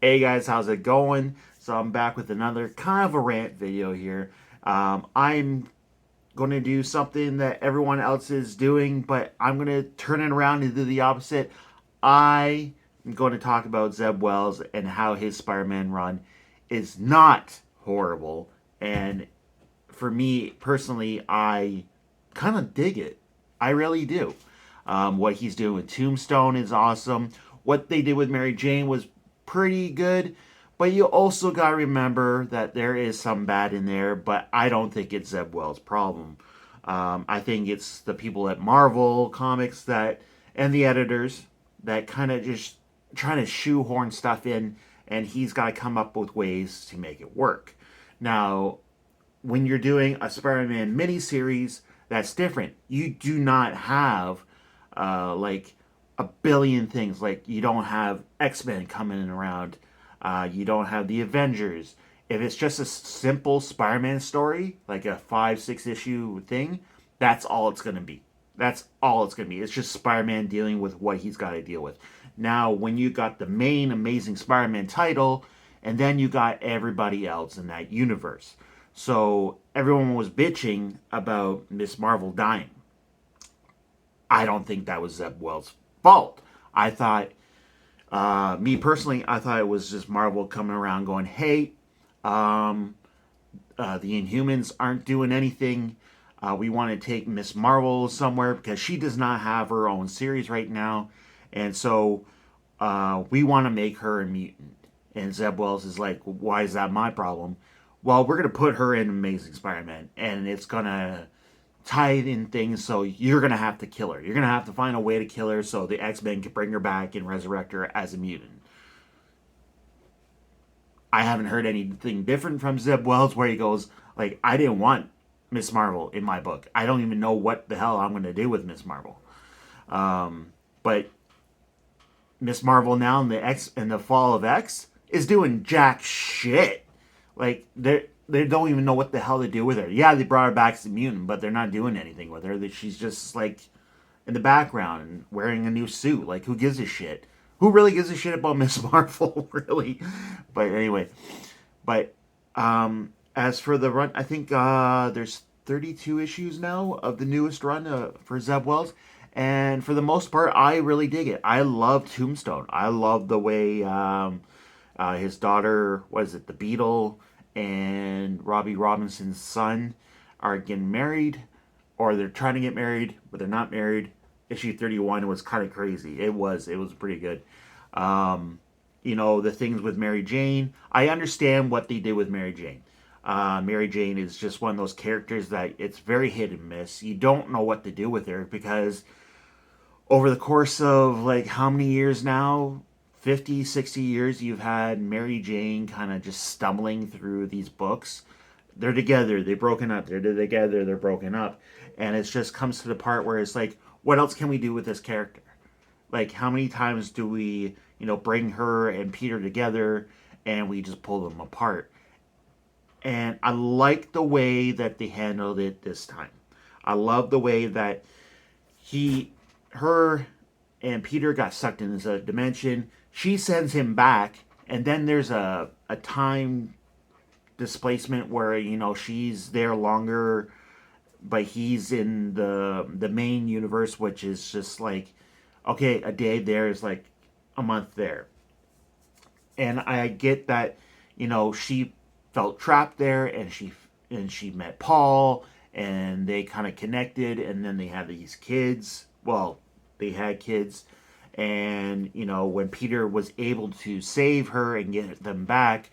Hey guys, how's it going? So I'm back with another kind of a rant video here. I'm going to do something that everyone else is doing, but I'm going to turn it around and do the opposite. I am going to talk about Zeb Wells and how his Spider-Man run is not horrible. And for me personally, I kind of dig it. I really do. What he's doing with Tombstone is awesome. What they did with Mary Jane was pretty good, but you also got to remember that there is some bad in there, but I don't think it's Zeb Wells' problem. I think it's the people at Marvel Comics that and the editors that kind of just trying to shoehorn stuff in, and he's got to come up with ways to make it work. Now, when you're doing a Spider-Man miniseries, that's different. You do not have like a billion things. Like you don't have X-Men coming around. You don't have the Avengers. If it's just a simple Spider-Man story, like a 5-6 issue thing, that's all it's gonna be. That's all it's gonna be. It's just Spider-Man dealing with what he's got to deal with. Now, when you got the main Amazing Spider-Man title, and then you got everybody else in that universe. So everyone was bitching about Miss Marvel dying. I don't think that was Zeb Wells' fault. I thought, me personally, I thought it was just Marvel coming around going, hey, um, the Inhumans aren't doing anything. We want to take Miss Marvel somewhere because she does not have her own series right now. And so we want to make her a mutant. And Zeb Wells is like, why is that my problem? Well, we're going to put her in Amazing Spider-Man, and it's going to tie in things, so you're going to have to kill her. You're going to have to find a way to kill her so the X-Men can bring her back and resurrect her as a mutant. I haven't heard anything different from Zeb Wells where he goes, like, I didn't want Miss Marvel in my book. I don't even know what the hell I'm going to do with Miss Marvel. But Miss Marvel now in the Fall of X is doing jack shit. Like they don't even know what the hell to do with her. Yeah, they brought her back as a mutant, but they're not doing anything with her. She's just like in the background and wearing a new suit. Like who gives a shit? Who really gives a shit about Miss Marvel, really? But anyway, but as for the run, I think there's 32 issues now of the newest run for Zeb Wells. And for the most part, I really dig it. I love Tombstone. I love the way his daughter, what is it, the Beetle, and Robbie Robinson's son are getting married, or they're trying to get married, but they're not married. Issue 31 was kind of crazy. It was pretty good. The things with Mary Jane. I understand what they did with Mary Jane. Mary Jane is just one of those characters that it's very hit and miss. You don't know what to do with her because over the course of like how many years now, 50, 60 years, you've had Mary Jane kind of just stumbling through these books. They're together, they're broken up, they're together, they're broken up. And it just comes to the part where it's like, what else can we do with this character? Like, how many times do we, bring her and Peter together and we just pull them apart? And I like the way that they handled it this time. I love the way that her and Peter got sucked into a dimension. She sends him back, and then there's a time displacement where she's there longer, but he's in the main universe, which is just like, okay, a day there is like a month there, and I get that she felt trapped there, and she met Paul, and they kind of connected, and then they had these kids. Well, they had kids, and when Peter was able to save her and get them back,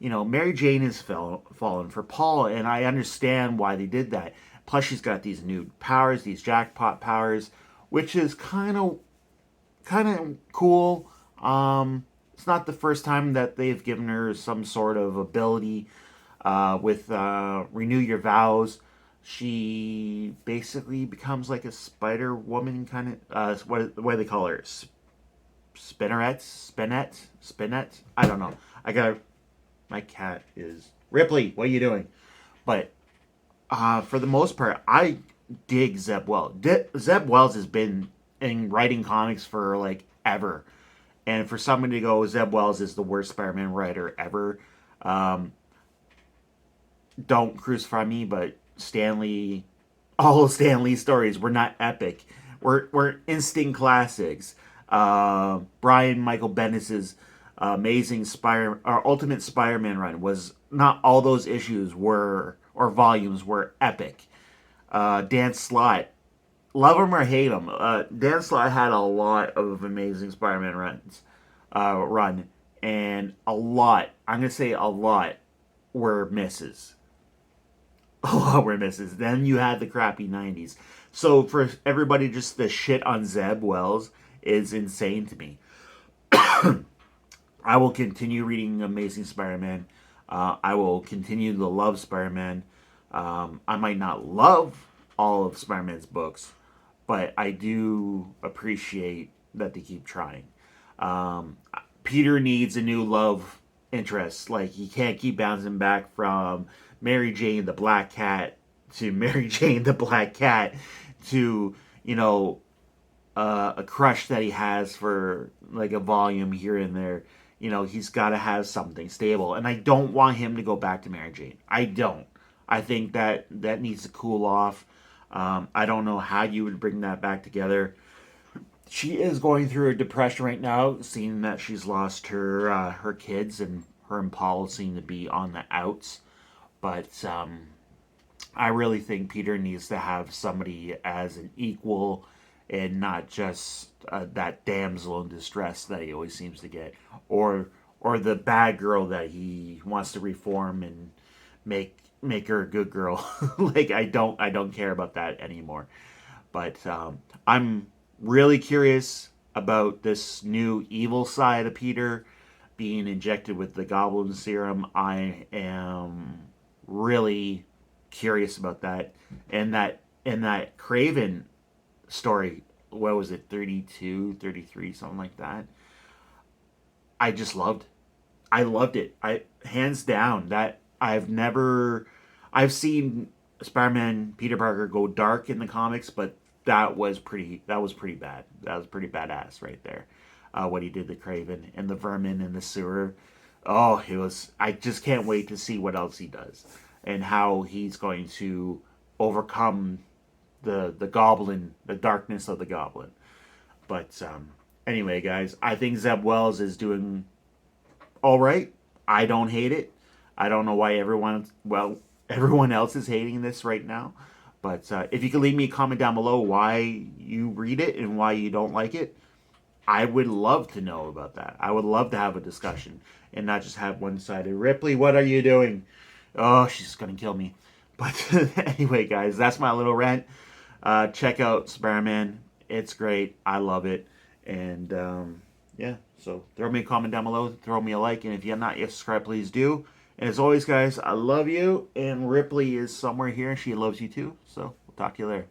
Mary Jane is fallen for Paul, and I understand why they did that. Plus, she's got these new powers, these jackpot powers, which is kind of cool. It's not the first time that they've given her some sort of ability with Renew Your Vows. She basically becomes like a Spider Woman kind of. What do they call her? Spinette. I don't know. I got my cat is Ripley. What are you doing? But for the most part, I dig Zeb Wells. Zeb Wells has been in writing comics for like ever, And for somebody to go, Zeb Wells is the worst Spider-Man writer ever. Um, don't crucify me, but Stanley, all of Stanley's stories were not epic. Were instant classics. Brian Michael Bendis's amazing Ultimate Spider-Man run was not all those issues were or volumes were epic. Dan Slott, love him or hate him, Dan Slott had a lot of amazing Spider-Man run, and a lot. I'm gonna say a lot were misses. A lot were misses. Then you had the crappy '90s. So for everybody just to shit on Zeb Wells is insane to me. I will continue reading Amazing Spider-Man. I will continue to love Spider-Man. I might not love all of Spider-Man's books, but I do appreciate that they keep trying. Um, Peter needs a new love interest. Like, he can't keep bouncing back from Mary Jane the Black Cat to Mary Jane the Black Cat to, a crush that he has for like a volume here and there. He's got to have something stable. And I don't want him to go back to Mary Jane. I don't. I think that needs to cool off. I don't know how you would bring that back together. She is going through a depression right now, seeing that she's lost her kids, and her and Paul seem to be on the outs. But I really think Peter needs to have somebody as an equal, and not just that damsel in distress that he always seems to get, or the bad girl that he wants to reform and make her a good girl. Like, I don't care about that anymore. But I'm really curious about this new evil side of Peter being injected with the Goblin Serum. I am really curious about that. And that Craven story, what was it, 32, 33, something like that. I just loved. I loved it. I hands down that I've seen Spider-Man Peter Parker go dark in the comics, but that was pretty bad. That was pretty badass right there. What he did to Craven and the vermin in the sewer. Oh, it was. I just can't wait to see what else he does and how he's going to overcome the goblin, the darkness of the goblin. But anyway, guys, I think Zeb Wells is doing all right. I don't hate it. I don't know why everyone else is hating this right now. But if you could leave me a comment down below why you read it and why you don't like it, I would love to know about that. I would love to have a discussion and not just have one-sided. Ripley, what are you doing? Oh, she's going to kill me. But anyway, guys, that's my little rant. Check out Spider-Man. It's great. I love it. And yeah, so throw me a comment down below. Throw me a like. And if you have not yet subscribed, please do. And as always, guys, I love you. And Ripley is somewhere here. She loves you too. So we'll talk to you later.